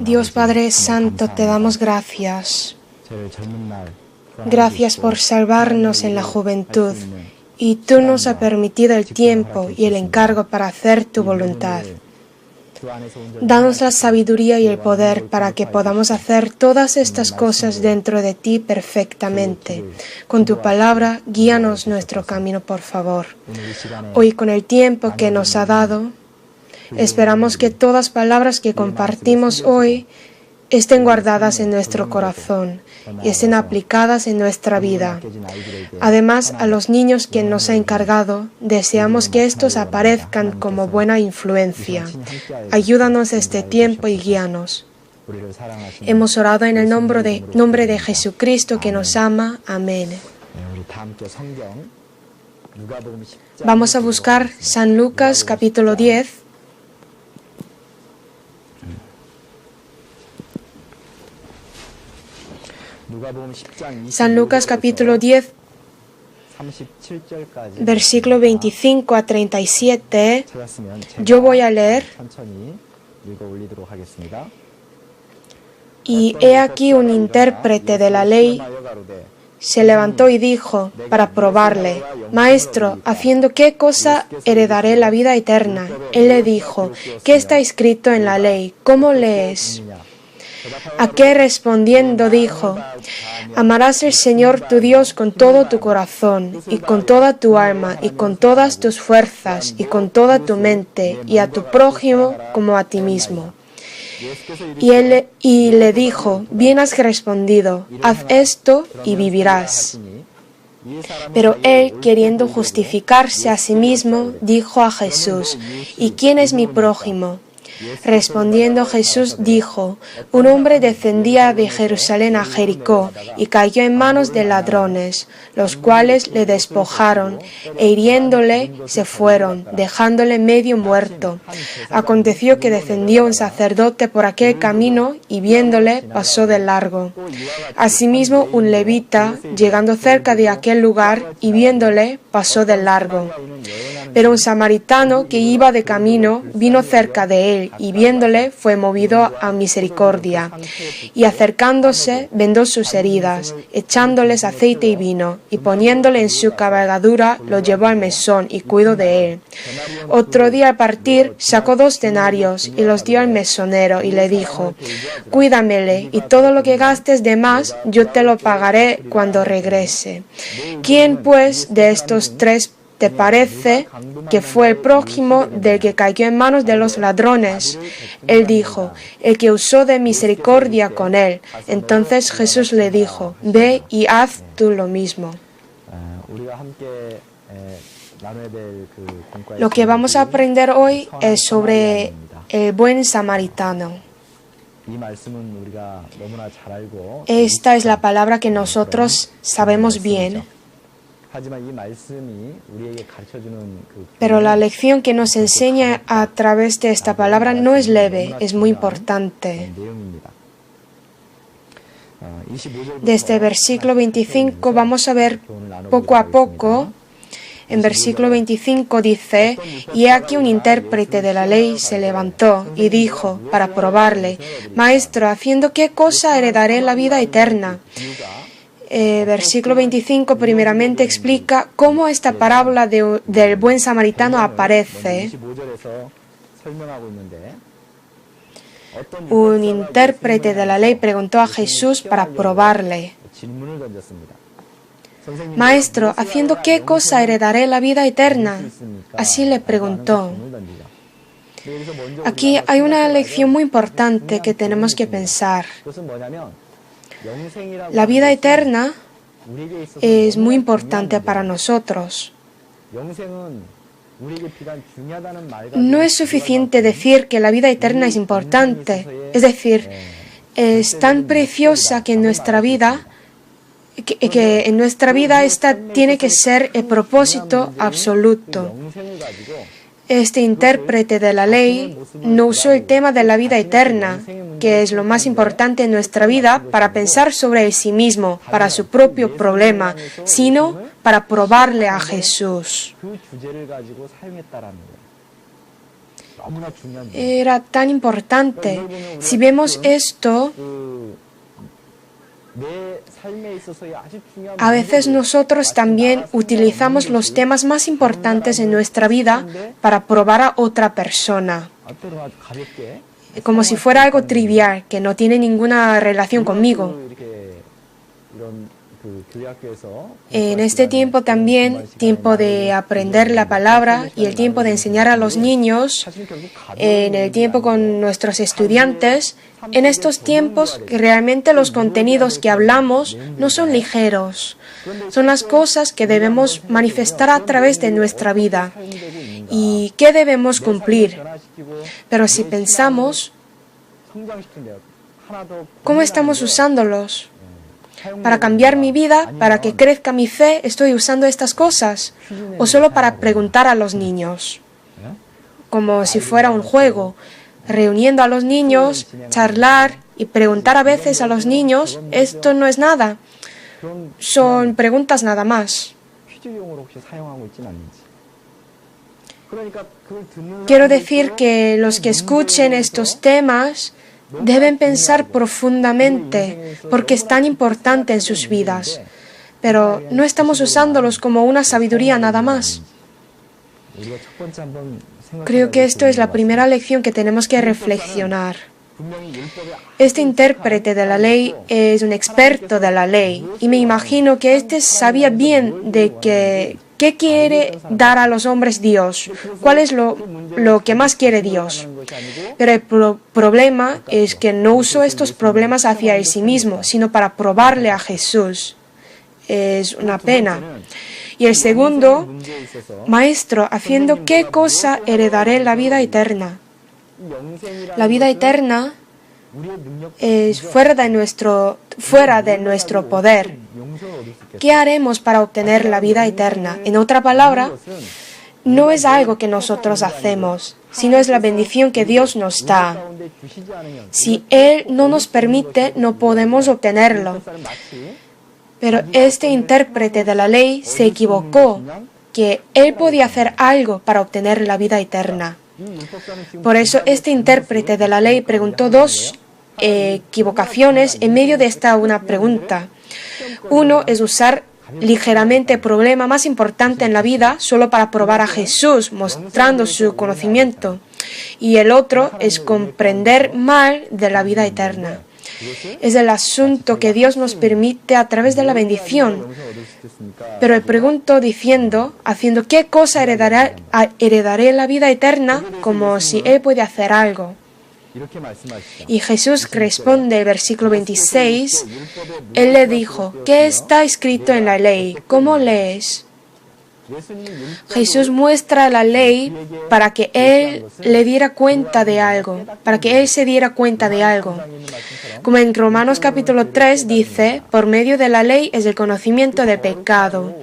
Dios Padre Santo, te damos gracias. Gracias por salvarnos en la juventud, y tú nos has permitido el tiempo y el encargo para hacer tu voluntad. Danos la sabiduría y el poder para que podamos hacer todas estas cosas dentro de ti perfectamente. Con tu palabra, guíanos nuestro camino, por favor. Hoy, con el tiempo que nos ha dado, esperamos que todas las palabras que compartimos hoy estén guardadas en nuestro corazón y estén aplicadas en nuestra vida. Además, a los niños que nos ha encargado, deseamos que estos aparezcan como buena influencia. Ayúdanos este tiempo y guíanos. Hemos orado en el nombre de Jesucristo que nos ama. Amén. Vamos a buscar San Lucas capítulo 10. San Lucas capítulo 10, versículo 25 a 37. Yo voy a leer. Y he aquí un intérprete de la ley se levantó y dijo para probarle: Maestro, ¿haciendo qué cosa heredaré la vida eterna? Él le dijo: ¿Qué está escrito en la ley? ¿Cómo lees? A qué respondiendo dijo: Amarás al Señor tu Dios con todo tu corazón, y con toda tu alma, y con todas tus fuerzas, y con toda tu mente, y a tu prójimo como a ti mismo. Y le dijo: Bien has respondido, haz esto y vivirás. Pero él, queriendo justificarse a sí mismo, dijo a Jesús: ¿Y quién es mi prójimo? Respondiendo Jesús dijo: Un hombre descendía de Jerusalén a Jericó y cayó en manos de ladrones, los cuales le despojaron e hiriéndole se fueron, dejándole medio muerto. Aconteció que descendió un sacerdote por aquel camino y viéndole pasó de largo. Asimismo un levita, llegando cerca de aquel lugar y viéndole, pasó de largo. Pero un samaritano que iba de camino vino cerca de él y viéndole fue movido a misericordia. Y acercándose vendó sus heridas, echándoles aceite y vino, y poniéndole en su cabalgadura lo llevó al mesón y cuidó de él. Otro día al partir sacó 2 denarios y los dio al mesonero y le dijo: Cuídamele, y todo lo que gastes de más yo te lo pagaré cuando regrese. ¿Quién pues de estos 3 te parece que fue el prójimo del que cayó en manos de los ladrones? Él dijo: el que usó de misericordia con él. Entonces Jesús le dijo: ve y haz tú lo mismo. Lo que vamos a aprender hoy es sobre el buen samaritano. Esta es la palabra que nosotros sabemos bien. Pero la lección que nos enseña a través de esta palabra no es leve, es muy importante. Desde el versículo 25 vamos a ver poco a poco. En versículo 25 dice: Y he aquí un intérprete de la ley se levantó y dijo para probarle: Maestro, ¿haciendo qué cosa heredaré la vida eterna? Versículo 25 primeramente explica cómo esta parábola del buen samaritano aparece. Un intérprete de la ley preguntó a Jesús para probarle: Maestro, ¿haciendo qué cosa heredaré la vida eterna? Así le preguntó. Aquí hay una lección muy importante que tenemos que pensar. La vida eterna es muy importante para nosotros. No es suficiente decir que la vida eterna es importante. Es decir, es tan preciosa que en nuestra vida, esta tiene que ser el propósito absoluto. Este intérprete de la ley no usó el tema de la vida eterna, que es lo más importante en nuestra vida, para pensar sobre el sí mismo, para su propio problema, sino para probarle a Jesús. era tan importante. Si vemos esto, a veces nosotros también utilizamos los temas más importantes en nuestra vida para probar a otra persona, como si fuera algo trivial, que no tiene ninguna relación conmigo. En este tiempo también, tiempo de aprender la palabra y el tiempo de enseñar a los niños, en el tiempo con nuestros estudiantes, en estos tiempos realmente los contenidos que hablamos no son ligeros, son las cosas que debemos manifestar a través de nuestra vida y que debemos cumplir. Pero si pensamos, ¿cómo estamos usándolos? Para cambiar mi vida, para que crezca mi fe, ¿estoy usando estas cosas? ¿O solo para preguntar a los niños? Como si fuera un juego, reuniendo a los niños, charlar y preguntar a veces a los niños, esto no es nada. Son preguntas nada más. Quiero decir que los que escuchen estos temas deben pensar profundamente porque es tan importante en sus vidas, pero no estamos usándolos como una sabiduría nada más. Creo que esto es la primera lección que tenemos que reflexionar. Este intérprete de la ley es un experto de la ley y me imagino que este sabía bien de qué quiere dar a los hombres Dios, cuál es lo que más quiere Dios. Pero el problema es que no usó estos problemas hacia él sí mismo, sino para probarle a Jesús. Es una pena. Y el segundo, Maestro, ¿haciendo qué cosa heredaré la vida eterna? La vida eterna es fuera de nuestro poder. ¿Qué haremos para obtener la vida eterna? En otra palabra, no es algo que nosotros hacemos, sino es la bendición que Dios nos da. Si Él no nos permite, no podemos obtenerlo. Pero este intérprete de la ley se equivocó, que él podía hacer algo para obtener la vida eterna. Por eso este intérprete de la ley preguntó dos equivocaciones en medio de esta una pregunta. Uno es usar ligeramente el problema más importante en la vida solo para probar a Jesús, mostrando su conocimiento. Y el otro es comprender mal de la vida eterna. Es el asunto que Dios nos permite a través de la bendición. Pero le pregunto diciendo, haciendo qué cosa heredaré la vida eterna, como si Él puede hacer algo. Y Jesús responde, versículo 26, Él le dijo, ¿qué está escrito en la ley? ¿Cómo lees? Jesús muestra la ley para que Él le diera cuenta de algo, para que Él se diera cuenta de algo. Como en Romanos capítulo 3 dice, por medio de la ley es el conocimiento del pecado.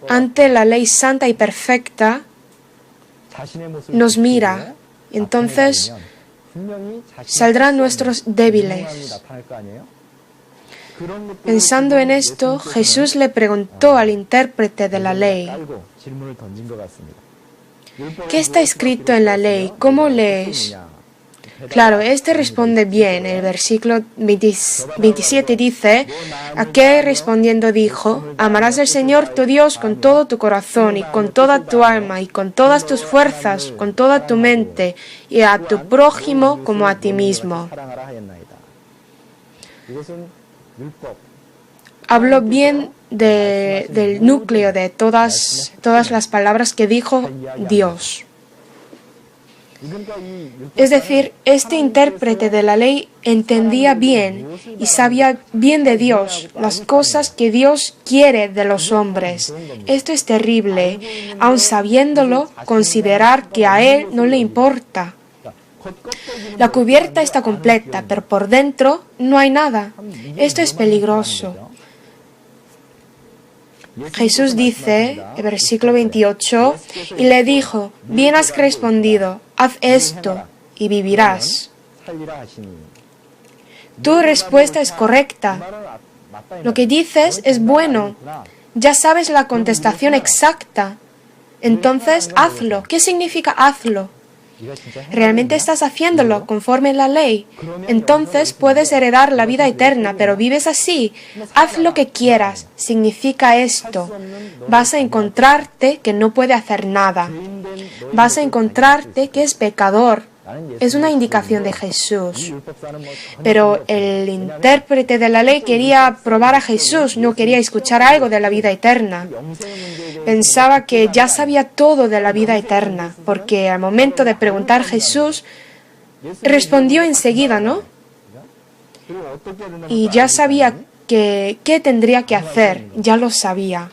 Ante la ley santa y perfecta, nos mira, entonces saldrán nuestros débiles. Pensando en esto, Jesús le preguntó al intérprete de la ley, ¿qué está escrito en la ley? ¿Cómo lees? Claro, este responde bien. El versículo 27 dice, aquel respondiendo dijo, amarás al Señor tu Dios con todo tu corazón y con toda tu alma y con todas tus fuerzas, con toda tu mente y a tu prójimo como a ti mismo. Habló bien del núcleo de todas las palabras que dijo Dios. Es decir, este intérprete de la ley entendía bien y sabía bien de Dios, las cosas que Dios quiere de los hombres. Esto es terrible, aun sabiéndolo, considerar que a Él no le importa. La cubierta está completa, pero por dentro no hay nada. Esto es peligroso. Jesús dice, el versículo 28, y le dijo, bien has respondido, haz esto y vivirás. Tu respuesta es correcta. Lo que dices es bueno. Ya sabes la contestación exacta. Entonces, hazlo. ¿Qué significa hazlo? ¿Realmente estás haciéndolo conforme a la ley? Entonces puedes heredar la vida eterna, pero vives así. Haz lo que quieras. Significa esto. Vas a encontrarte que no puede hacer nada. Vas a encontrarte que es pecador. Es una indicación de Jesús. Pero el intérprete de la ley quería probar a Jesús, no quería escuchar algo de la vida eterna. Pensaba que ya sabía todo de la vida eterna, porque al momento de preguntar a Jesús, respondió enseguida, ¿no? Y ya sabía qué tendría que hacer, ya lo sabía.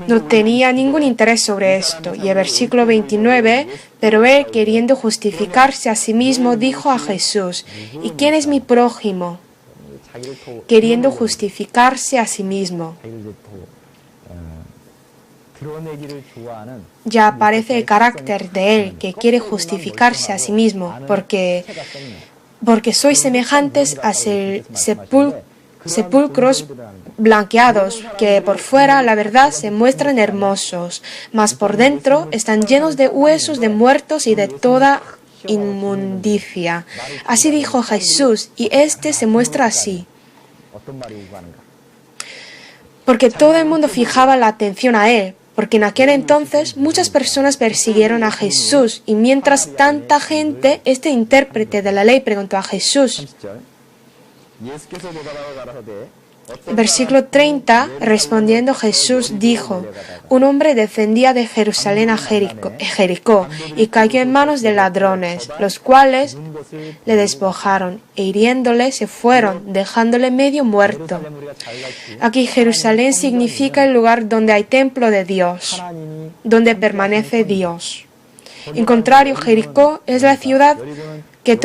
No tenía ningún interés sobre esto. Y el versículo 29, pero él, queriendo justificarse a sí mismo, dijo a Jesús, ¿y quién es mi prójimo? Queriendo justificarse a sí mismo. Ya aparece el carácter de él, que quiere justificarse a sí mismo, porque sois semejantes a sepulcros blanqueados, que por fuera, la verdad, se muestran hermosos, mas por dentro están llenos de huesos de muertos y de toda inmundicia. Así dijo Jesús, y este se muestra así. Porque todo el mundo fijaba la atención a él, porque en aquel entonces muchas personas persiguieron a Jesús, y mientras tanta gente, este intérprete de la ley preguntó a Jesús. Versículo 30, respondiendo Jesús dijo, un hombre descendía de Jerusalén a Jericó y cayó en manos de ladrones, los cuales le despojaron e hiriéndole se fueron, dejándole medio muerto. Aquí Jerusalén significa el lugar donde hay templo de Dios, donde permanece Dios. En contrario, Jericó es la ciudad que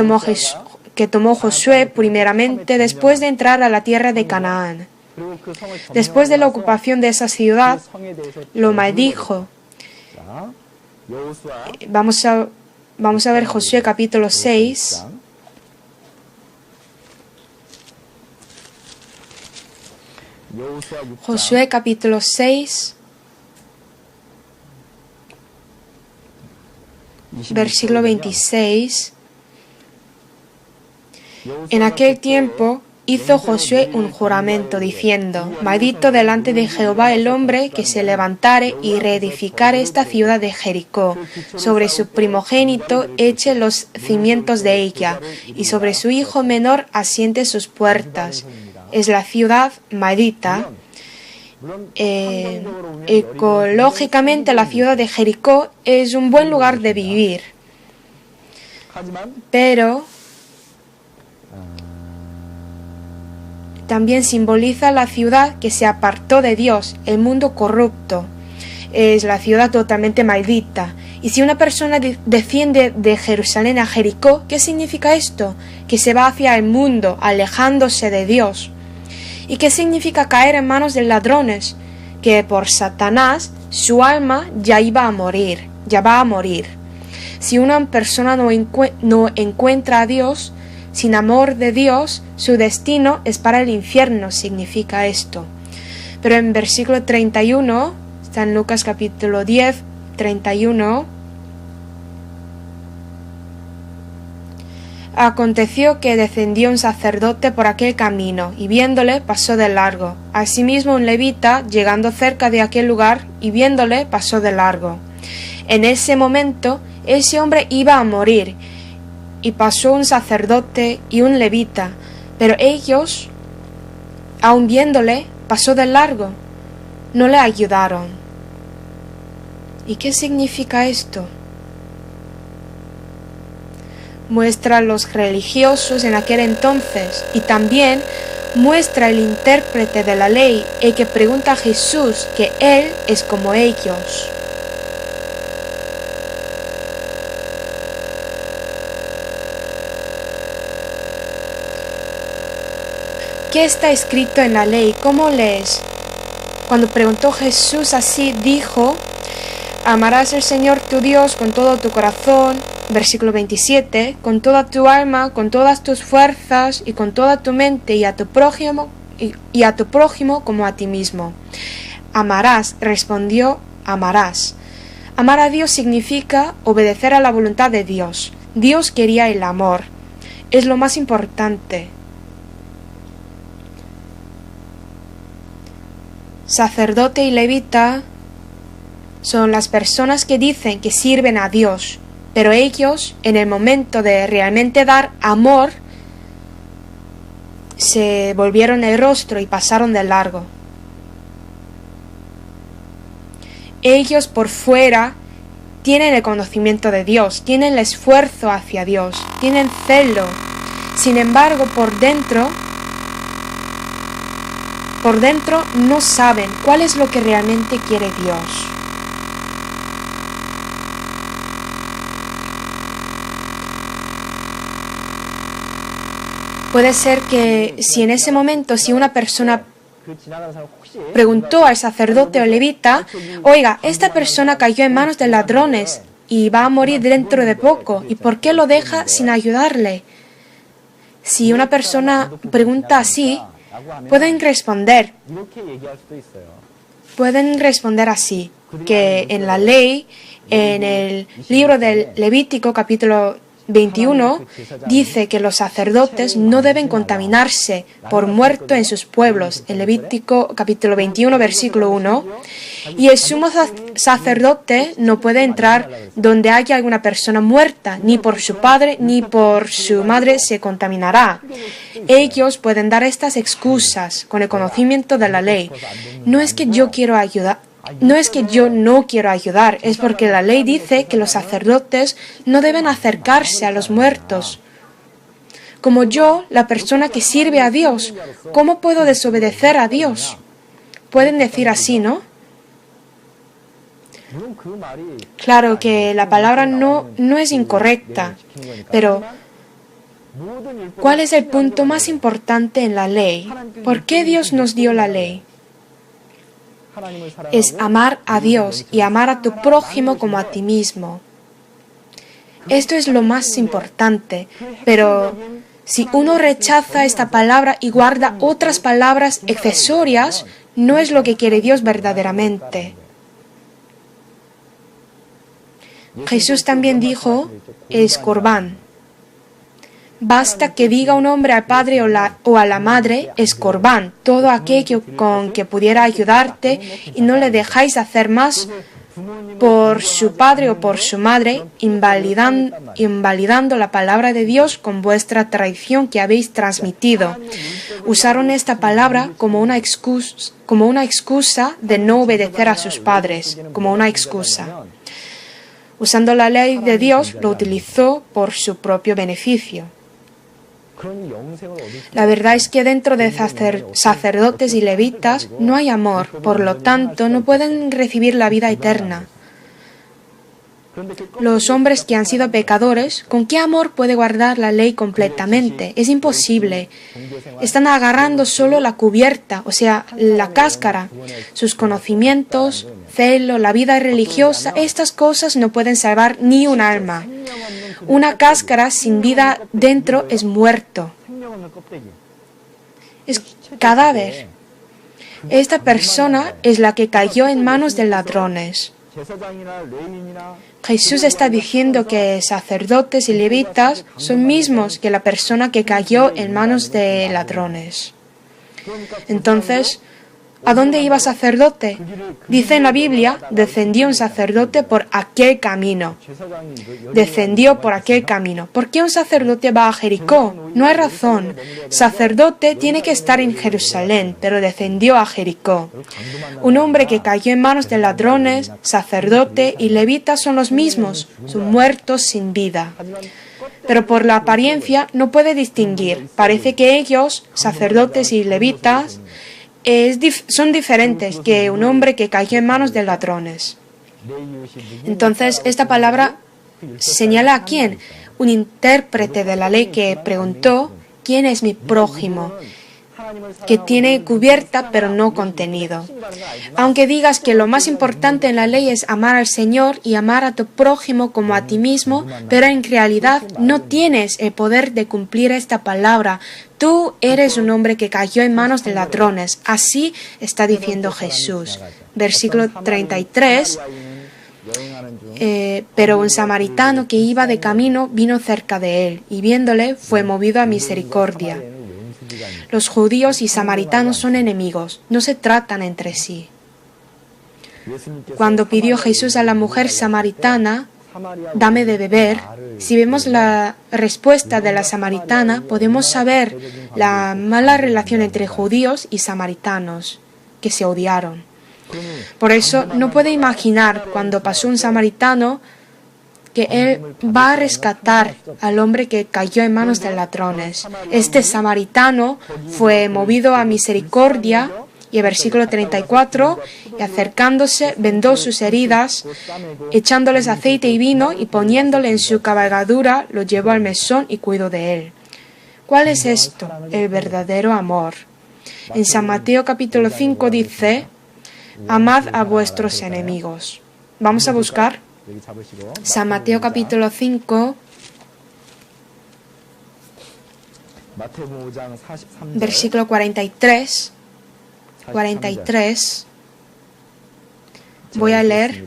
tomó Josué primeramente después de entrar a la tierra de Canaán. Después de la ocupación de esa ciudad, lo maldijo. Vamos a ver Josué capítulo 6. Josué capítulo 6, versículo 26. En aquel tiempo hizo Josué un juramento diciendo, maldito delante de Jehová el hombre que se levantare y reedificare esta ciudad de Jericó, sobre su primogénito eche los cimientos de ella, y sobre su hijo menor asiente sus puertas. Es la ciudad maldita. Ecológicamente la ciudad de Jericó es un buen lugar de vivir, pero también simboliza la ciudad que se apartó de Dios, el mundo corrupto. Es la ciudad totalmente maldita. Y si una persona desciende de Jerusalén a Jericó, ¿qué significa esto? Que se va hacia el mundo, alejándose de Dios. ¿Y qué significa caer en manos de ladrones? Que por Satanás su alma ya va a morir. Si una persona no encuentra a Dios, sin amor de Dios, su destino es para el infierno, significa esto. Pero en versículo 31, está en Lucas capítulo 10, 31, aconteció que descendió un sacerdote por aquel camino, y viéndole pasó de largo. Asimismo un levita, llegando cerca de aquel lugar, y viéndole pasó de largo. En ese momento, ese hombre iba a morir, y pasó un sacerdote y un levita, pero ellos, aun viéndole, pasó de largo, no le ayudaron. ¿Y qué significa esto? Muestra a los religiosos en aquel entonces, y también muestra el intérprete de la ley, el que pregunta a Jesús que él es como ellos. ¿Qué está escrito en la ley? ¿Cómo lees? Cuando preguntó Jesús así, dijo, amarás al Señor tu Dios con todo tu corazón, versículo 27, con toda tu alma, con todas tus fuerzas y con toda tu mente, y a tu prójimo como a ti mismo. Amarás, respondió, amarás. Amar a Dios significa obedecer a la voluntad de Dios. Dios quería el amor. Es lo más importante. Sacerdote y levita son las personas que dicen que sirven a Dios, pero ellos, en el momento de realmente dar amor, se volvieron el rostro y pasaron de largo. Ellos por fuera tienen el conocimiento de Dios, tienen el esfuerzo hacia Dios, tienen celo. Sin embargo, por dentro no saben cuál es lo que realmente quiere Dios. Puede ser que si en ese momento, si una persona preguntó al sacerdote o levita, oiga, esta persona cayó en manos de ladrones y va a morir dentro de poco, ¿y por qué lo deja sin ayudarle? Si una persona pregunta así, pueden responder así, que en la ley, en el libro del Levítico capítulo 21, dice que los sacerdotes no deben contaminarse por muerto en sus pueblos, en Levítico capítulo 21, versículo 1, y el sumo sacerdote no puede entrar donde haya alguna persona muerta, ni por su padre ni por su madre se contaminará. Ellos pueden dar estas excusas con el conocimiento de la ley. No es que yo quiero ayudar. No es que yo no quiero ayudar, es porque la ley dice que los sacerdotes no deben acercarse a los muertos. Como yo, la persona que sirve a Dios, ¿cómo puedo desobedecer a Dios? Pueden decir así, ¿no? Claro que la palabra no es incorrecta, pero ¿cuál es el punto más importante en la ley? ¿Por qué Dios nos dio la ley? Es amar a Dios y amar a tu prójimo como a ti mismo. Esto es lo más importante, pero si uno rechaza esta palabra y guarda otras palabras accesorias, no es lo que quiere Dios verdaderamente. Jesús también dijo, es Corbán. Basta que diga un hombre al padre o a la madre, es Corbán, todo aquello con que pudiera ayudarte y no le dejáis hacer más por su padre o por su madre, invalidando la palabra de Dios con vuestra tradición que habéis transmitido. Usaron esta palabra como una excusa de no obedecer a sus padres, como una excusa. Usando la ley de Dios, lo utilizó por su propio beneficio. La verdad es que dentro de sacerdotes y levitas no hay amor, por lo tanto no pueden recibir la vida eterna. Los hombres que han sido pecadores, ¿con qué amor puede guardar la ley completamente? Es imposible. Están agarrando solo la cubierta, o sea, la cáscara. Sus conocimientos, celo, la vida religiosa, estas cosas no pueden salvar ni un alma. Una cáscara sin vida dentro es muerto. Es cadáver. Esta persona es la que cayó en manos de ladrones. Jesús está diciendo que sacerdotes y levitas son mismos que la persona que cayó en manos de ladrones. Entonces, ¿a dónde iba sacerdote? Dice en la Biblia, descendió un sacerdote por aquel camino. Descendió por aquel camino. ¿Por qué un sacerdote va a Jericó? No hay razón. Sacerdote tiene que estar en Jerusalén, pero descendió a Jericó. Un hombre que cayó en manos de ladrones, sacerdote y levita son los mismos, son muertos sin vida. Pero por la apariencia no puede distinguir. Parece que ellos, sacerdotes y levitas, son diferentes que un hombre que cayó en manos de ladrones. Entonces, esta palabra señala a quién. Un intérprete de la ley que preguntó, ¿quién es mi prójimo? Que tiene cubierta pero no contenido. Aunque digas que lo más importante en la ley es amar al Señor y amar a tu prójimo como a ti mismo, pero en realidad no tienes el poder de cumplir esta palabra. Tú eres un hombre que cayó en manos de ladrones. Así está diciendo Jesús. Versículo 33. Pero un samaritano que iba de camino vino cerca de él, y viéndole fue movido a misericordia. Los judíos y samaritanos son enemigos, no se tratan entre sí. Cuando pidió Jesús a la mujer samaritana, dame de beber, si vemos la respuesta de la samaritana, podemos saber la mala relación entre judíos y samaritanos, que se odiaron. Por eso no puede imaginar cuando pasó un samaritano que él va a rescatar al hombre que cayó en manos de ladrones. Este samaritano fue movido a misericordia, y el versículo 34, y acercándose, vendó sus heridas, echándoles aceite y vino, y poniéndole en su cabalgadura, lo llevó al mesón y cuidó de él. ¿Cuál es esto? El verdadero amor. En San Mateo capítulo 5 dice, amad a vuestros enemigos. Vamos a buscar San Mateo capítulo 5, versículo 43. Voy a leer.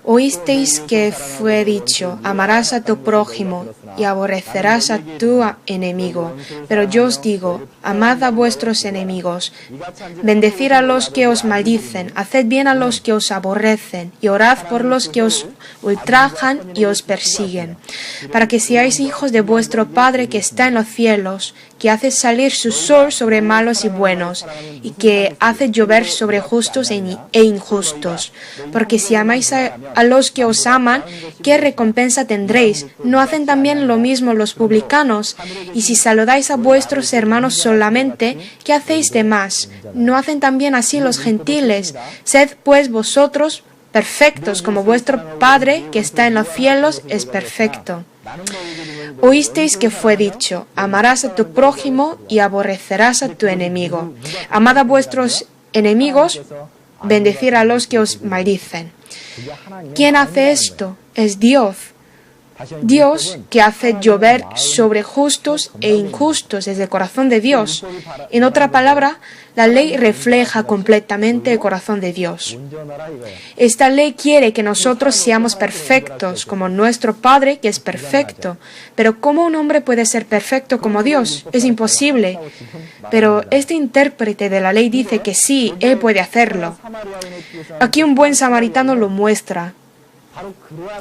Oísteis que fue dicho, amarás a tu prójimo y aborrecerás a tu enemigo. Pero yo os digo, amad a vuestros enemigos, bendecid a los que os maldicen, haced bien a los que os aborrecen, y orad por los que os ultrajan y os persiguen, para que seáis hijos de vuestro Padre que está en los cielos, que hace salir su sol sobre malos y buenos, y que hace llover sobre justos e injustos. Porque si amáis a los que os aman, ¿qué recompensa tendréis? ¿No hacen también lo mismo los publicanos? Y si saludáis a vuestros hermanos solamente, ¿qué hacéis de más? ¿No hacen también así los gentiles? Sed pues vosotros perfectos, como vuestro Padre que está en los cielos es perfecto. Oísteis que fue dicho, amarás a tu prójimo y aborrecerás a tu enemigo. Amad a vuestros enemigos, bendecid a los que os maldicen. ¿Quién hace esto? Es Dios. Dios que hace llover sobre justos e injustos desde el corazón de Dios. En otra palabra, la ley refleja completamente el corazón de Dios. Esta ley quiere que nosotros seamos perfectos como nuestro Padre que es perfecto. Pero ¿cómo un hombre puede ser perfecto como Dios? Es imposible. Pero este intérprete de la ley dice que sí, él puede hacerlo. Aquí un buen samaritano lo muestra.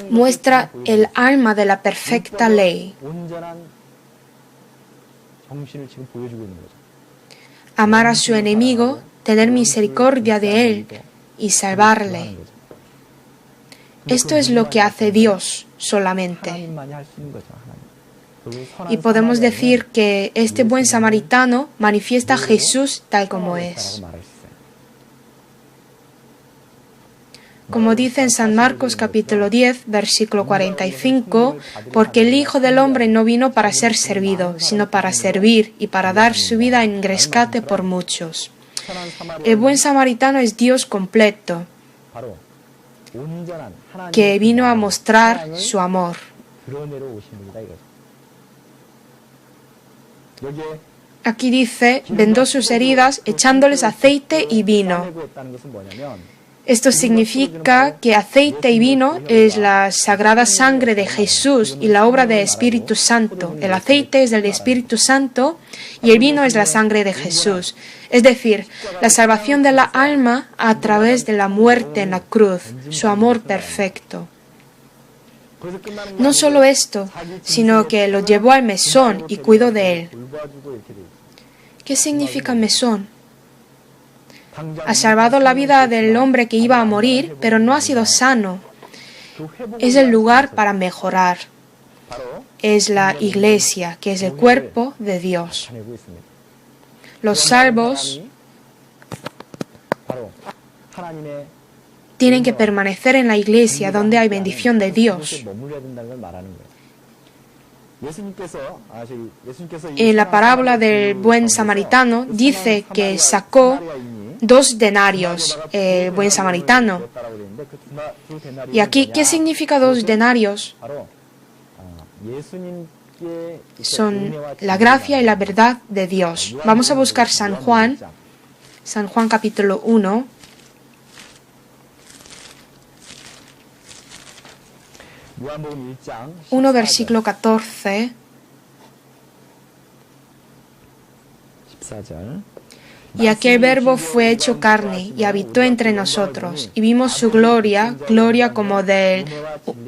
Muestra el alma de la perfecta ley. Amar a su enemigo, tener misericordia de él y salvarle. Esto es lo que hace Dios solamente. Y podemos decir que este buen samaritano manifiesta a Jesús tal como es. Como dice en San Marcos capítulo 10, versículo 45, porque el Hijo del Hombre no vino para ser servido, sino para servir y para dar su vida en rescate por muchos. El buen samaritano es Dios completo, que vino a mostrar su amor. Aquí dice, vendó sus heridas echándoles aceite y vino. Esto significa que aceite y vino es la sagrada sangre de Jesús y la obra del Espíritu Santo. El aceite es del Espíritu Santo y el vino es la sangre de Jesús. Es decir, la salvación de la alma a través de la muerte en la cruz, su amor perfecto. No solo esto, sino que lo llevó al mesón y cuidó de él. ¿Qué significa mesón? Ha salvado la vida del hombre que iba a morir, pero no ha sido sano. Es el lugar para mejorar. Es la iglesia, que es el cuerpo de Dios. Los salvos tienen que permanecer en la iglesia donde hay bendición de Dios. En la parábola del buen samaritano dice que sacó 2 denarios el buen samaritano. Y aquí, ¿qué significa 2 denarios? Son la gracia y la verdad de Dios. Vamos a buscar San Juan capítulo 1. 1 versículo 14. Y aquel Verbo fue hecho carne y habitó entre nosotros, y vimos su gloria, gloria como del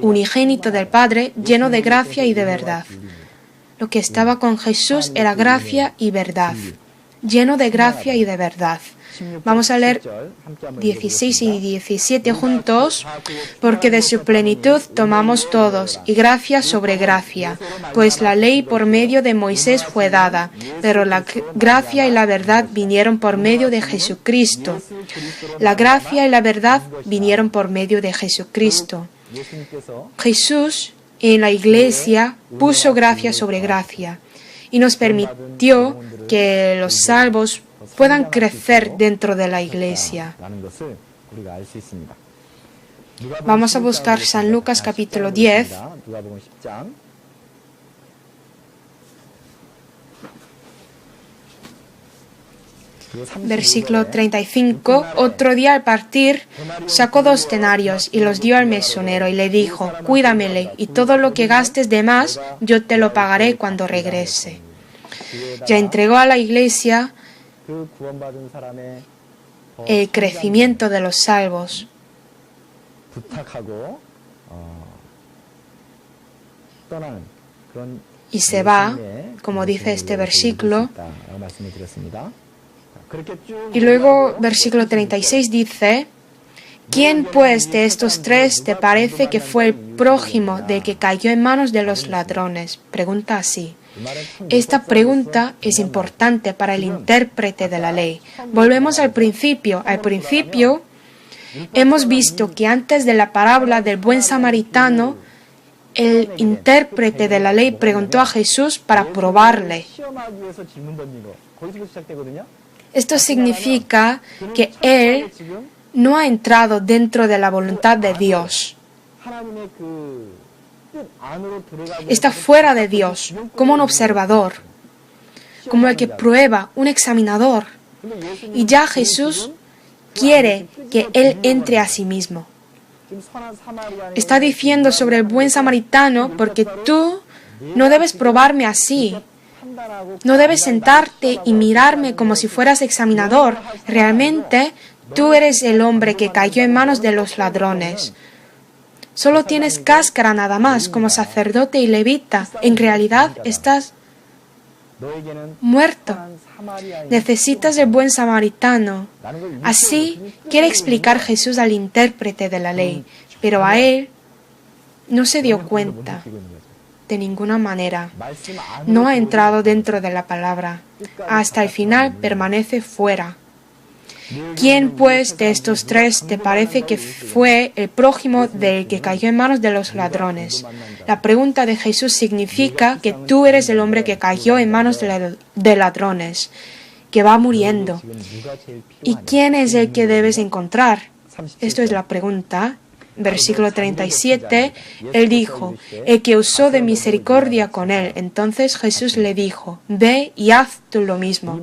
unigénito del Padre, lleno de gracia y de verdad. Lo que estaba con Jesús era gracia y verdad, lleno de gracia y de verdad. Vamos a leer 16 y 17 juntos, porque de su plenitud tomamos todos, y gracia sobre gracia, pues la ley por medio de Moisés fue dada, pero la gracia y la verdad vinieron por medio de Jesucristo. La gracia y la verdad vinieron por medio de Jesucristo. Jesús en la iglesia puso gracia sobre gracia y nos permitió que los salvos puedan crecer dentro de la iglesia. Vamos a buscar San Lucas capítulo 10. Versículo 35. Otro día al partir sacó 2 denarios y los dio al mesonero y le dijo: cuídamele, y todo lo que gastes de más yo te lo pagaré cuando regrese. Ya entregó a la iglesia el crecimiento de los salvos. Y se va, como dice este versículo. Y luego, versículo 36 dice: ¿quién pues de estos 3 te parece que fue el prójimo del que cayó en manos de los ladrones? Pregunta así. Esta pregunta es importante para el intérprete de la ley. Volvemos al principio. Al principio hemos visto que antes de la parábola del buen samaritano, el intérprete de la ley preguntó a Jesús para probarle. Esto significa que él no ha entrado dentro de la voluntad de Dios. Está fuera de Dios, como un observador, como el que prueba, un examinador. Y ya Jesús quiere que él entre a sí mismo. Está diciendo sobre el buen samaritano: porque tú no debes probarme así. No debes sentarte y mirarme como si fueras examinador. Realmente tú eres el hombre que cayó en manos de los ladrones. Solo tienes cáscara nada más, como sacerdote y levita. En realidad estás muerto. Necesitas el buen samaritano. Así quiere explicar Jesús al intérprete de la ley, pero a él no se dio cuenta de ninguna manera. No ha entrado dentro de la palabra. Hasta el final permanece fuera. ¿Quién pues de estos 3 te parece que fue el prójimo del que cayó en manos de los ladrones? La pregunta de Jesús significa que tú eres el hombre que cayó en manos de ladrones, que va muriendo. ¿Y quién es el que debes encontrar? Esto es la pregunta. Versículo 37, él dijo: el que usó de misericordia con él. Entonces Jesús le dijo: ve y haz tú lo mismo.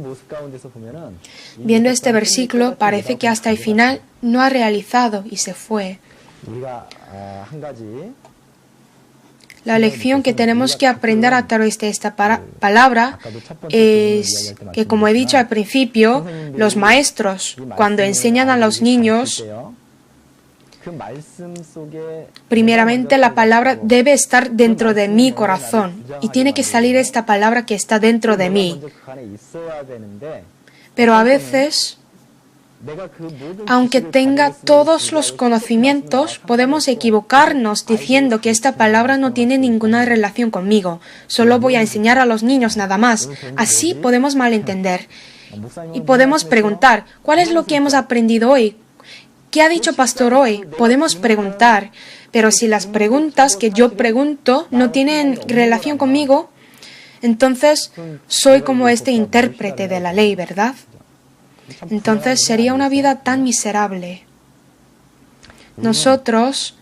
Viendo este versículo, parece que hasta el final no ha realizado y se fue. La lección que tenemos que aprender a través de esta palabra es que, como he dicho al principio, los maestros, cuando enseñan a los niños, primeramente la palabra debe estar dentro de mi corazón y tiene que salir esta palabra que está dentro de mí. Pero a veces, aunque tenga todos los conocimientos, podemos equivocarnos diciendo que esta palabra no tiene ninguna relación conmigo. Solo voy a enseñar a los niños nada más. Así podemos malentender. Y podemos preguntar: ¿cuál es lo que hemos aprendido hoy? ¿Qué ha dicho pastor hoy? Podemos preguntar, pero si las preguntas que yo pregunto no tienen relación conmigo, entonces soy como este intérprete de la ley, ¿verdad? Entonces sería una vida tan miserable. Nosotros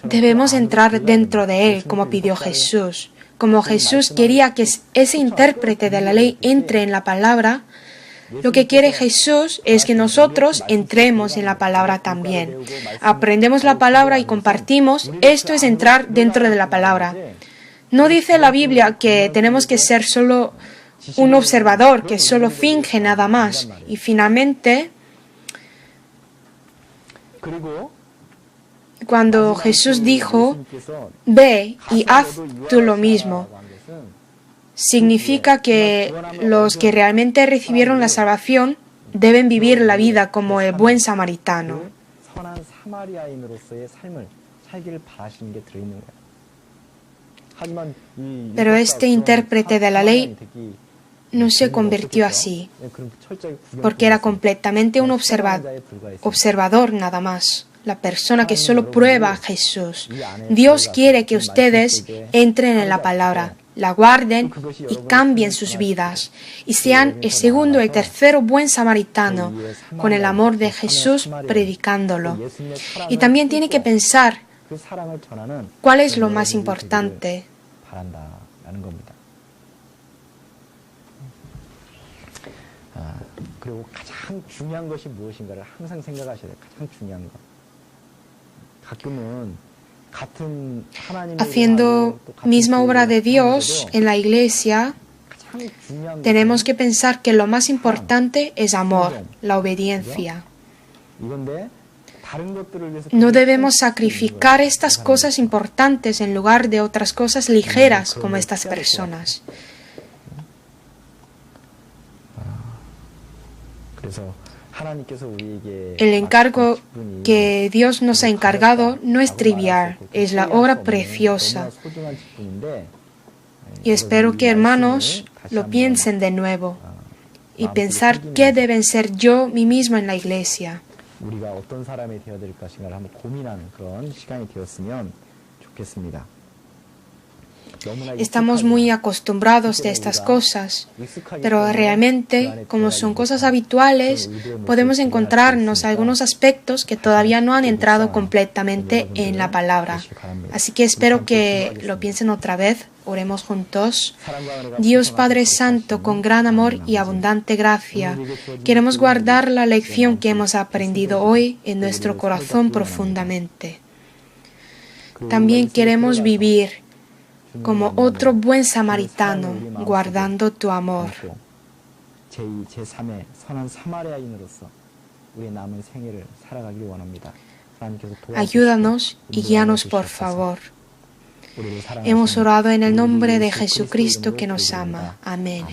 debemos entrar dentro de Él, como pidió Jesús. Como Jesús quería que ese intérprete de la ley entre en la palabra, Lo que quiere Jesús es que nosotros entremos en la palabra también. Aprendemos la palabra y compartimos. Esto es entrar dentro de la palabra. No dice la Biblia que tenemos que ser solo un observador, que solo finge nada más. Y finalmente, cuando Jesús dijo, ve y haz tú lo mismo, significa que los que realmente recibieron la salvación deben vivir la vida como el buen samaritano. Pero este intérprete de la ley no se convirtió así, porque era completamente un observador nada más, la persona que solo prueba a Jesús. Dios quiere que ustedes entren en la palabra, la guarden y cambien sus vidas, y sean el segundo y el tercero buen samaritano, con el amor de Jesús predicándolo. Y también tiene que pensar, ¿cuál es lo más importante? Haciendo misma obra de Dios en la iglesia, tenemos que pensar que lo más importante es amor, la obediencia. No debemos sacrificar estas cosas importantes en lugar de otras cosas ligeras como estas personas. El encargo que Dios nos ha encargado no es trivial, es la obra preciosa. Y espero que hermanos lo piensen de nuevo y pensar qué deben ser yo, mí mismo en la iglesia. Estamos muy acostumbrados de estas cosas, pero realmente, como son cosas habituales, podemos encontrarnos algunos aspectos que todavía no han entrado completamente en la palabra. Así que espero que lo piensen otra vez. Oremos juntos. Dios Padre Santo, con gran amor y abundante gracia, queremos guardar la lección que hemos aprendido hoy en nuestro corazón profundamente. También queremos vivir como otro buen samaritano, guardando tu amor. Ayúdanos y guíanos, por favor. Hemos orado en el nombre de Jesucristo que nos ama. Amén.